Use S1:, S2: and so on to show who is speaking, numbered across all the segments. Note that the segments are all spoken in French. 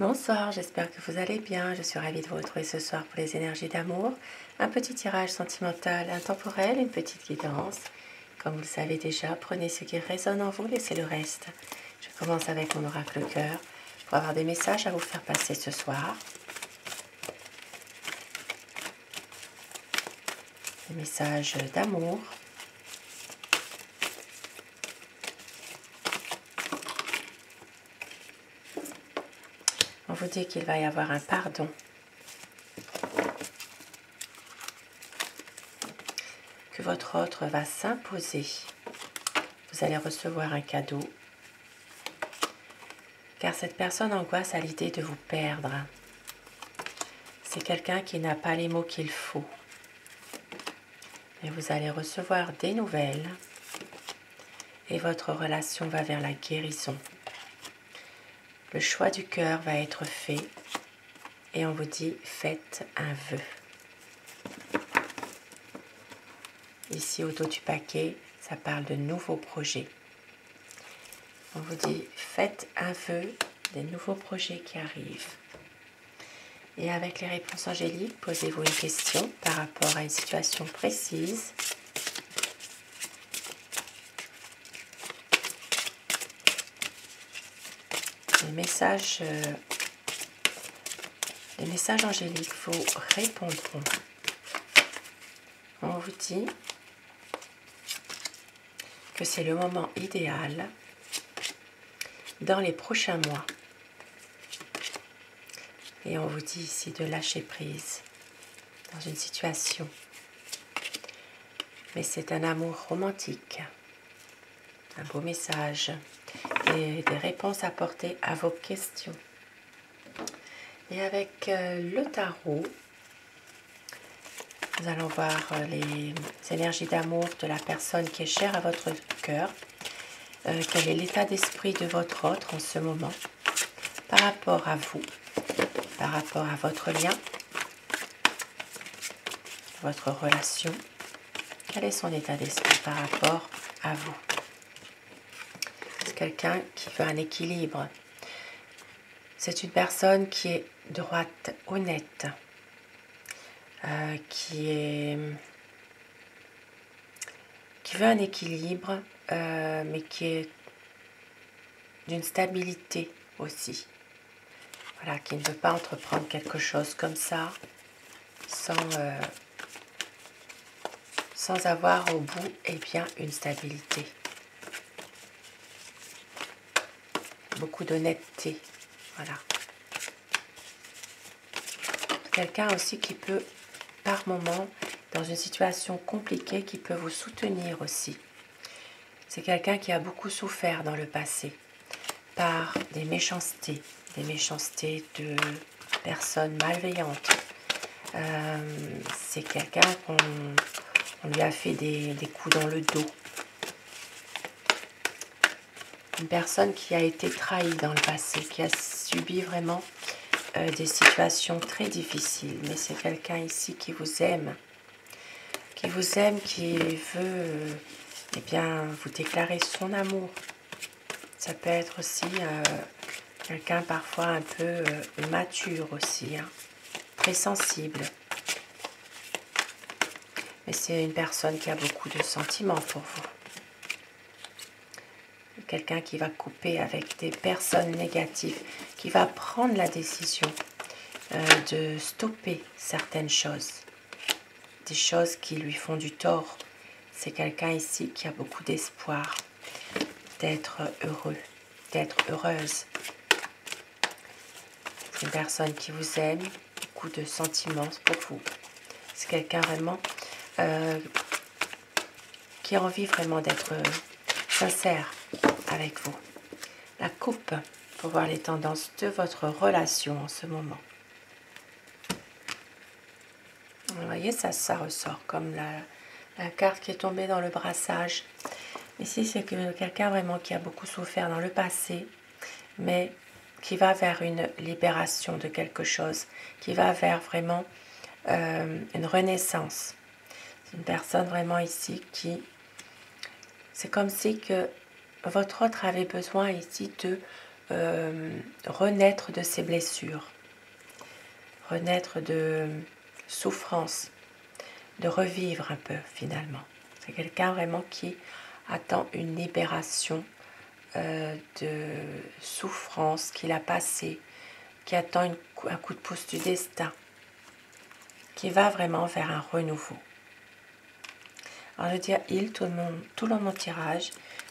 S1: Bonsoir, j'espère que vous allez bien. Je suis ravie de vous retrouver ce soir pour les énergies d'amour. Un petit tirage sentimental intemporel, une petite guidance. Comme vous le savez déjà, prenez ce qui résonne en vous, laissez le reste. Je commence avec mon oracle cœur pour avoir des messages à vous faire passer ce soir. Des messages d'amour. On vous dit qu'il va y avoir un pardon. Que votre autre va s'imposer. Vous allez recevoir un cadeau. Car cette personne angoisse à l'idée de vous perdre. C'est quelqu'un qui n'a pas les mots qu'il faut. Et vous allez recevoir des nouvelles. Et votre relation va vers la guérison. Le choix du cœur va être fait. Et on vous dit, faites un vœu. Ici, au dos du paquet, ça parle de nouveaux projets. On vous dit, faites un vœu des nouveaux projets qui arrivent. Et avec les réponses angéliques, posez-vous une question par rapport à une situation précise. Les messages angéliques vous répondront. On vous dit que c'est le moment idéal dans les prochains mois. Et on vous dit ici de lâcher prise dans une situation. Mais c'est un amour romantique, un beau message et des réponses apportées à vos questions. Et avec le tarot, nous allons voir les énergies d'amour de la personne qui est chère à votre cœur. Quel est l'état d'esprit de votre autre en ce moment par rapport à vous, par rapport à votre lien, votre relation. Quel est son état d'esprit par rapport à vous? C'est quelqu'un qui veut un équilibre. C'est une personne qui est droite, honnête, qui veut un équilibre, mais qui est d'une stabilité aussi. Voilà, qui ne veut pas entreprendre quelque chose comme ça, sans avoir au bout une stabilité. Beaucoup d'honnêteté, voilà. Quelqu'un aussi qui peut, par moment, dans une situation compliquée, qui peut vous soutenir aussi. C'est quelqu'un qui a beaucoup souffert dans le passé par des méchancetés de personnes malveillantes. C'est quelqu'un qu'on lui a fait des coups dans le dos. Une personne qui a été trahie dans le passé, qui a subi vraiment des situations très difficiles. Mais c'est quelqu'un ici qui vous aime, qui veut vous déclarer son amour. Ça peut être aussi quelqu'un parfois un peu mature aussi, très sensible. Mais c'est une personne qui a beaucoup de sentiments pour vous. Quelqu'un qui va couper avec des personnes négatives, qui va prendre la décision de stopper certaines choses, des choses qui lui font du tort. C'est quelqu'un ici qui a beaucoup d'espoir d'être heureux, d'être heureuse. C'est une personne qui vous aime, beaucoup de sentiments pour vous. C'est quelqu'un vraiment qui a envie vraiment d'être sincère avec vous. La coupe pour voir les tendances de votre relation en ce moment. Vous voyez, ça ressort comme la carte qui est tombée dans le brassage. Ici, c'est quelqu'un vraiment qui a beaucoup souffert dans le passé, mais qui va vers une libération de quelque chose, qui va vers vraiment une renaissance. C'est une personne vraiment ici c'est comme si que votre autre avait besoin ici de renaître de ses blessures, renaître de souffrance, de revivre un peu finalement. C'est quelqu'un vraiment qui attend une libération de souffrance qu'il a passée, qui attend un coup de pouce du destin, qui va vraiment vers un renouveau. Alors je dis il tout le long de mon tirage,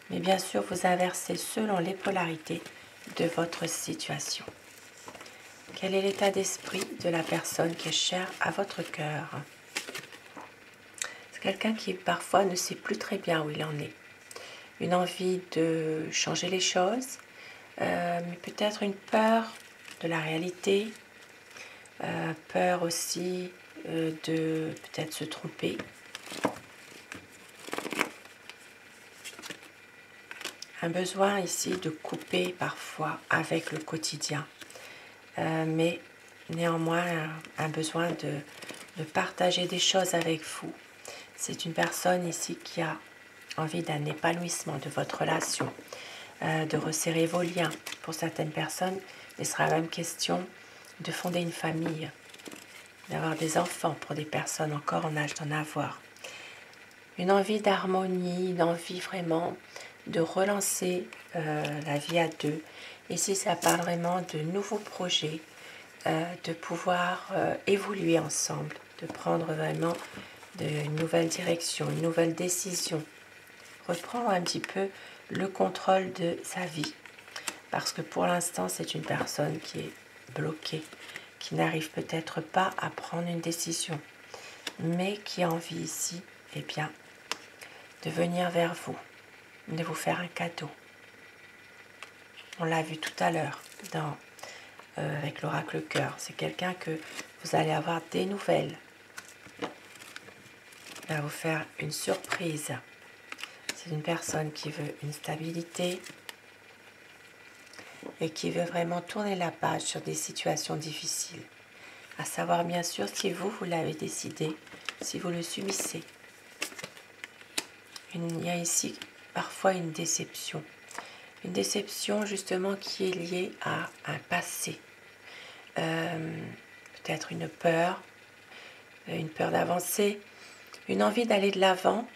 S1: mais bien sûr vous inversez selon les polarités de votre situation. Quel est l'état d'esprit de la personne qui est chère à votre cœur? C'est quelqu'un qui parfois ne sait plus très bien où il en est. Une envie de changer les choses, mais peut-être une peur de la réalité, peur aussi de peut-être se tromper. Un besoin ici de couper parfois avec le quotidien, mais néanmoins un besoin de partager des choses avec vous. C'est une personne ici qui a envie d'un épanouissement de votre relation, de resserrer vos liens. Pour certaines personnes, il sera même question de fonder une famille, d'avoir des enfants pour des personnes encore en âge d'en avoir. Une envie d'harmonie, une envie vraiment de relancer la vie à deux. Ici, ça parle vraiment de nouveaux projets, de pouvoir évoluer ensemble, de prendre vraiment une nouvelle direction, une nouvelle décision. Reprendre un petit peu le contrôle de sa vie. Parce que pour l'instant, c'est une personne qui est bloquée, qui n'arrive peut-être pas à prendre une décision, mais qui a envie ici, eh bien, de venir vers vous, de vous faire un cadeau. On l'a vu tout à l'heure avec l'oracle cœur. C'est quelqu'un que vous allez avoir des nouvelles. Il va vous faire une surprise. C'est une personne qui veut une stabilité et qui veut vraiment tourner la page sur des situations difficiles. À savoir bien sûr si vous l'avez décidé, si vous le subissez. Il y a ici parfois une déception. Une déception justement qui est liée à un passé. Peut-être une peur d'avancer, une envie d'aller de l'avant.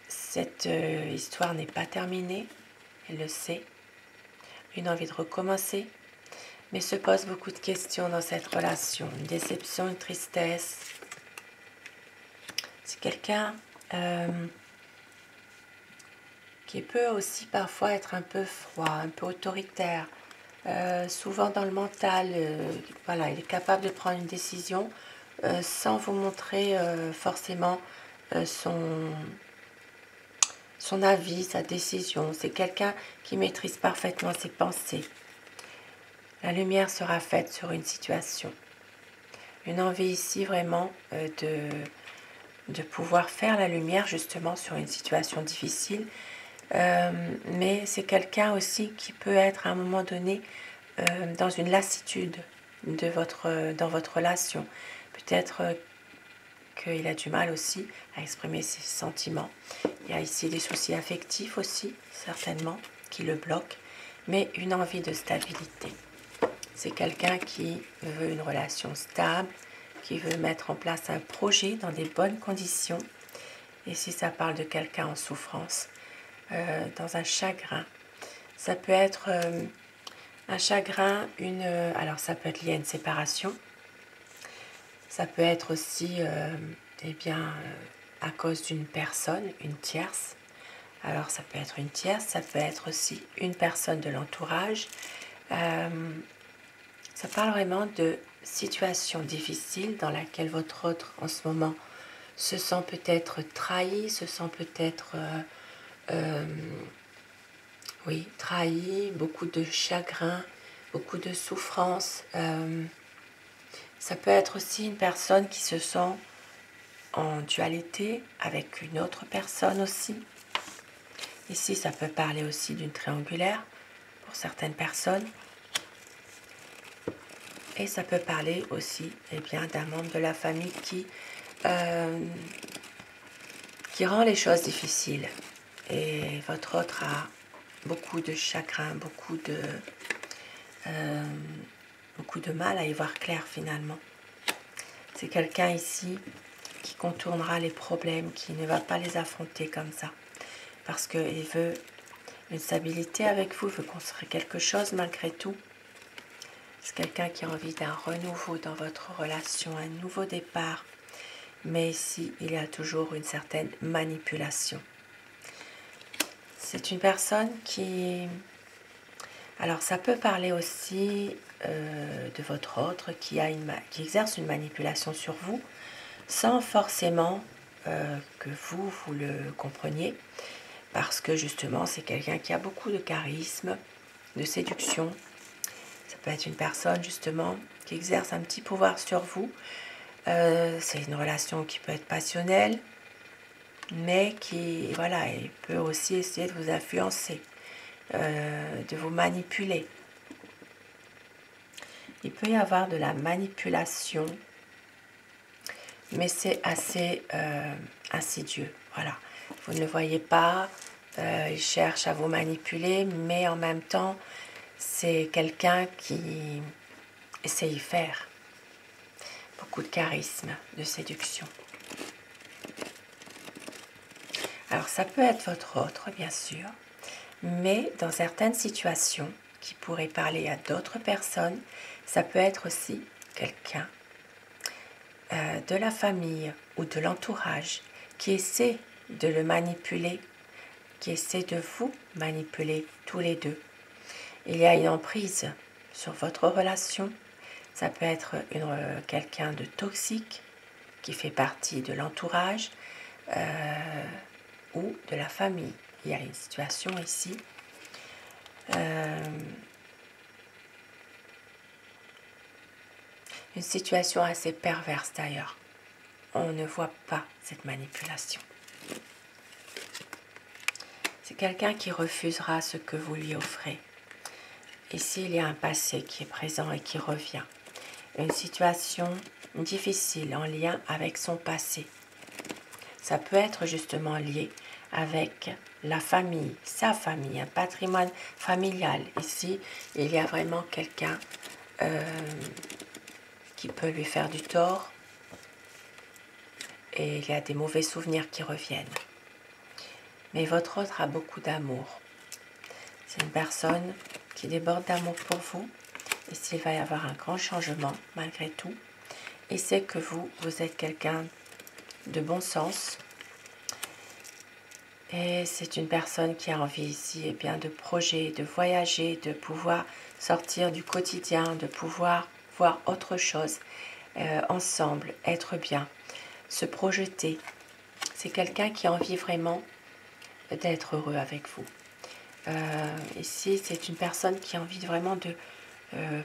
S1: Cette histoire n'est pas terminée, elle le sait. Une envie de recommencer, mais se pose beaucoup de questions dans cette relation. Une déception, une tristesse. C'est quelqu'un qui peut aussi parfois être un peu froid, un peu autoritaire. Souvent dans le mental, voilà, il est capable de prendre une décision sans vous montrer forcément son avis, sa décision. C'est quelqu'un qui maîtrise parfaitement ses pensées. La lumière sera faite sur une situation. Une envie ici vraiment de pouvoir faire la lumière justement sur une situation difficile. Mais c'est quelqu'un aussi qui peut être à un moment donné dans une lassitude dans votre relation. Peut-être qu'il a du mal aussi à exprimer ses sentiments. Il y a ici des soucis affectifs aussi, certainement, qui le bloquent, mais une envie de stabilité. C'est quelqu'un qui veut une relation stable, qui veut mettre en place un projet dans des bonnes conditions. Et si ça parle de quelqu'un en souffrance, dans un chagrin, ça peut être un chagrin, alors ça peut être lié à une séparation, ça peut être aussi à cause d'une personne, une tierce. Alors ça peut être une tierce, ça peut être aussi une personne de l'entourage. Ça parle vraiment de situations difficiles dans laquelle votre autre en ce moment se sent peut-être trahi, se sent peut-être trahi, beaucoup de chagrin, beaucoup de souffrance. Ça peut être aussi une personne qui se sent en dualité avec une autre personne aussi. Ici, ça peut parler aussi d'une triangulaire pour certaines personnes. Et ça peut parler aussi d'un membre de la famille qui rend les choses difficiles. Et votre autre a beaucoup de chagrin, beaucoup beaucoup de mal à y voir clair finalement. C'est quelqu'un ici qui contournera les problèmes, qui ne va pas les affronter comme ça. Parce qu'il veut une stabilité avec vous, il veut construire quelque chose malgré tout. C'est quelqu'un qui a envie d'un renouveau dans votre relation, un nouveau départ. Mais ici, il y a toujours une certaine manipulation. C'est une personne qui... Alors, ça peut parler aussi de votre autre qui exerce une manipulation sur vous, sans forcément que vous le compreniez, parce que justement, c'est quelqu'un qui a beaucoup de charisme, de séduction. Ça peut être une personne justement qui exerce un petit pouvoir sur vous. C'est une relation qui peut être passionnelle, mais qui, voilà, il peut aussi essayer de vous influencer, de vous manipuler. Il peut y avoir de la manipulation, mais c'est assez insidieux. Voilà, vous ne le voyez pas, il cherche à vous manipuler, mais en même temps, c'est quelqu'un qui essaye de faire beaucoup de charisme, de séduction. Alors ça peut être votre autre, bien sûr, mais dans certaines situations qui pourraient parler à d'autres personnes, ça peut être aussi quelqu'un de la famille ou de l'entourage qui essaie de le manipuler, qui essaie de vous manipuler tous les deux. Il y a une emprise sur votre relation. Ça peut être quelqu'un de toxique qui fait partie de l'entourage ou de la famille. Il y a une situation ici. Une situation assez perverse d'ailleurs. On ne voit pas cette manipulation. C'est quelqu'un qui refusera ce que vous lui offrez. Ici, il y a un passé qui est présent et qui revient. Une situation difficile en lien avec son passé. Ça peut être justement lié avec la famille, sa famille, un patrimoine familial. Ici, il y a vraiment quelqu'un qui peut lui faire du tort et il y a des mauvais souvenirs qui reviennent. Mais votre autre a beaucoup d'amour. C'est une personne qui déborde d'amour pour vous. Et s'il va y avoir un grand changement, malgré tout, il sait que vous êtes quelqu'un de bon sens. Et c'est une personne qui a envie ici eh bien, de projets, de voyager, de pouvoir sortir du quotidien, de pouvoir voir autre chose ensemble, être bien, se projeter. C'est quelqu'un qui a envie vraiment d'être heureux avec vous. Ici, c'est une personne qui a envie vraiment de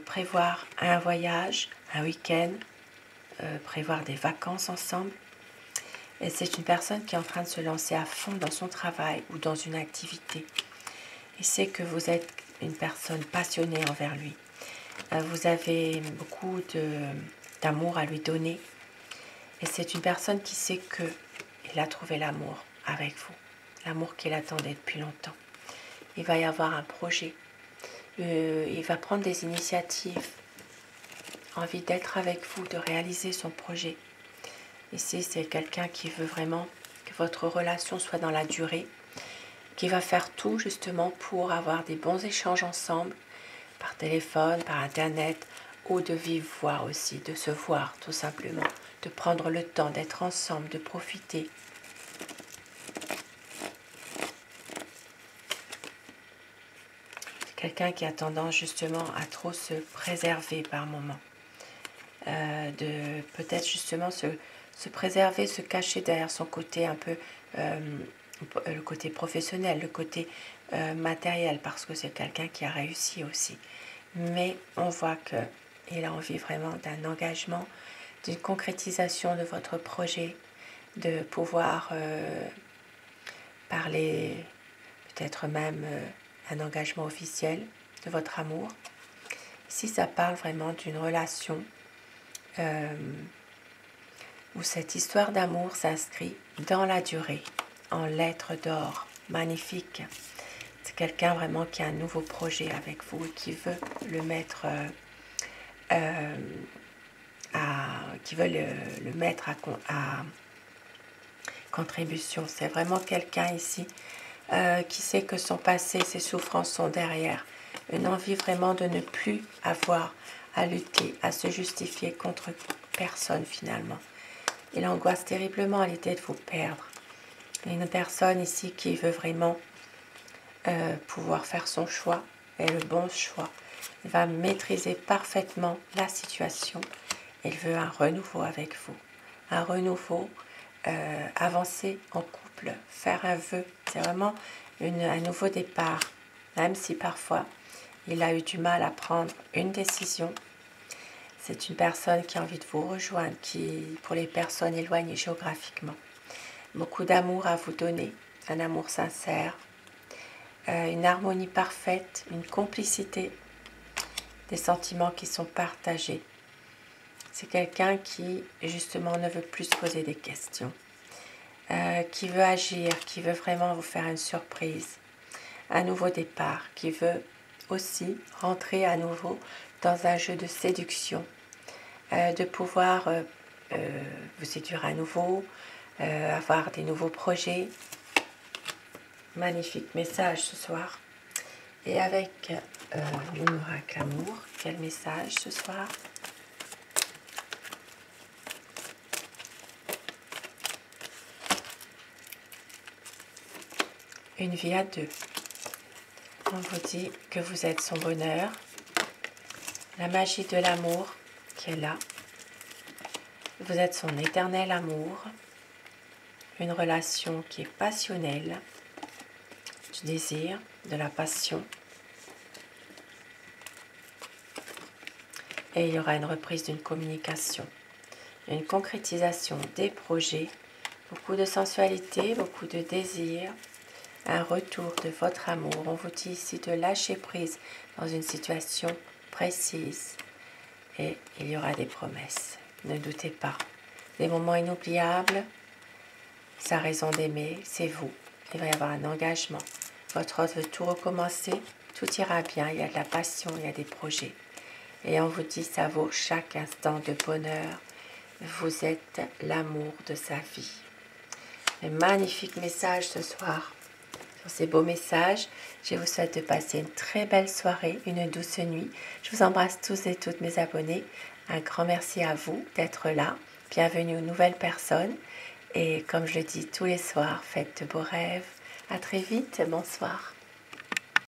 S1: prévoir un voyage, un week-end, prévoir des vacances ensemble. Et c'est une personne qui est en train de se lancer à fond dans son travail ou dans une activité. Il sait que vous êtes une personne passionnée envers lui. Vous avez beaucoup d'amour à lui donner. Et c'est une personne qui sait qu'il a trouvé l'amour avec vous. L'amour qu'il attendait depuis longtemps. Il va y avoir un projet. Il va prendre des initiatives. Envie d'être avec vous, de réaliser son projet. Ici, c'est quelqu'un qui veut vraiment que votre relation soit dans la durée, qui va faire tout justement pour avoir des bons échanges ensemble, par téléphone, par internet, ou de vive voix aussi, de se voir tout simplement, de prendre le temps d'être ensemble, de profiter. C'est quelqu'un qui a tendance justement à trop se préserver par moments, de peut-être justement se préserver, se cacher derrière son côté un peu, le côté professionnel, le côté matériel, parce que c'est quelqu'un qui a réussi aussi. Mais on voit qu'il a envie vraiment d'un engagement, d'une concrétisation de votre projet, de pouvoir parler, peut-être même un engagement officiel de votre amour. Ici, ça parle vraiment d'une relation où cette histoire d'amour s'inscrit dans la durée, en lettres d'or magnifiques. C'est quelqu'un vraiment qui a un nouveau projet avec vous et qui veut le mettre à contribution. C'est vraiment quelqu'un ici qui sait que son passé, ses souffrances sont derrière. Une envie vraiment de ne plus avoir à lutter, à se justifier contre personne finalement. Il angoisse terriblement à l'idée de vous perdre. Il y a une personne ici qui veut vraiment pouvoir faire son choix et le bon choix. Il va maîtriser parfaitement la situation. Il veut un renouveau avec vous. Un renouveau, avancer en couple, faire un vœu. C'est vraiment un nouveau départ. Même si parfois il a eu du mal à prendre une décision. C'est une personne qui a envie de vous rejoindre, qui, pour les personnes éloignées géographiquement, beaucoup d'amour à vous donner, un amour sincère, une harmonie parfaite, une complicité, des sentiments qui sont partagés. C'est quelqu'un qui, justement, ne veut plus se poser des questions, qui veut agir, qui veut vraiment vous faire une surprise, un nouveau départ, qui veut aussi rentrer à nouveau dans un jeu de séduction, de pouvoir vous séduire à nouveau, avoir des nouveaux projets. Magnifique message ce soir. Et avec le miracle amour, quel message ce soir? Une vie à deux. On vous dit que vous êtes son bonheur, la magie de l'amour qui est là. Vous êtes son éternel amour, une relation qui est passionnelle, du désir, de la passion. Et il y aura une reprise d'une communication, une concrétisation des projets, beaucoup de sensualité, beaucoup de désir, un retour de votre amour. On vous dit ici de lâcher prise dans une situation précise et il y aura des promesses. Ne doutez pas. Des moments inoubliables, sa raison d'aimer, c'est vous. Il va y avoir un engagement. Votre autre veut tout recommencer, tout ira bien, il y a de la passion, il y a des projets. Et on vous dit savoure chaque instant de bonheur. Vous êtes l'amour de sa vie. Un magnifique message ce soir. Sur ces beaux messages, je vous souhaite de passer une très belle soirée, une douce nuit. Je vous embrasse tous et toutes mes abonnés. Un grand merci à vous d'être là. Bienvenue aux nouvelles personnes. Et comme je le dis tous les soirs, faites de beaux rêves. À très vite. Bonsoir.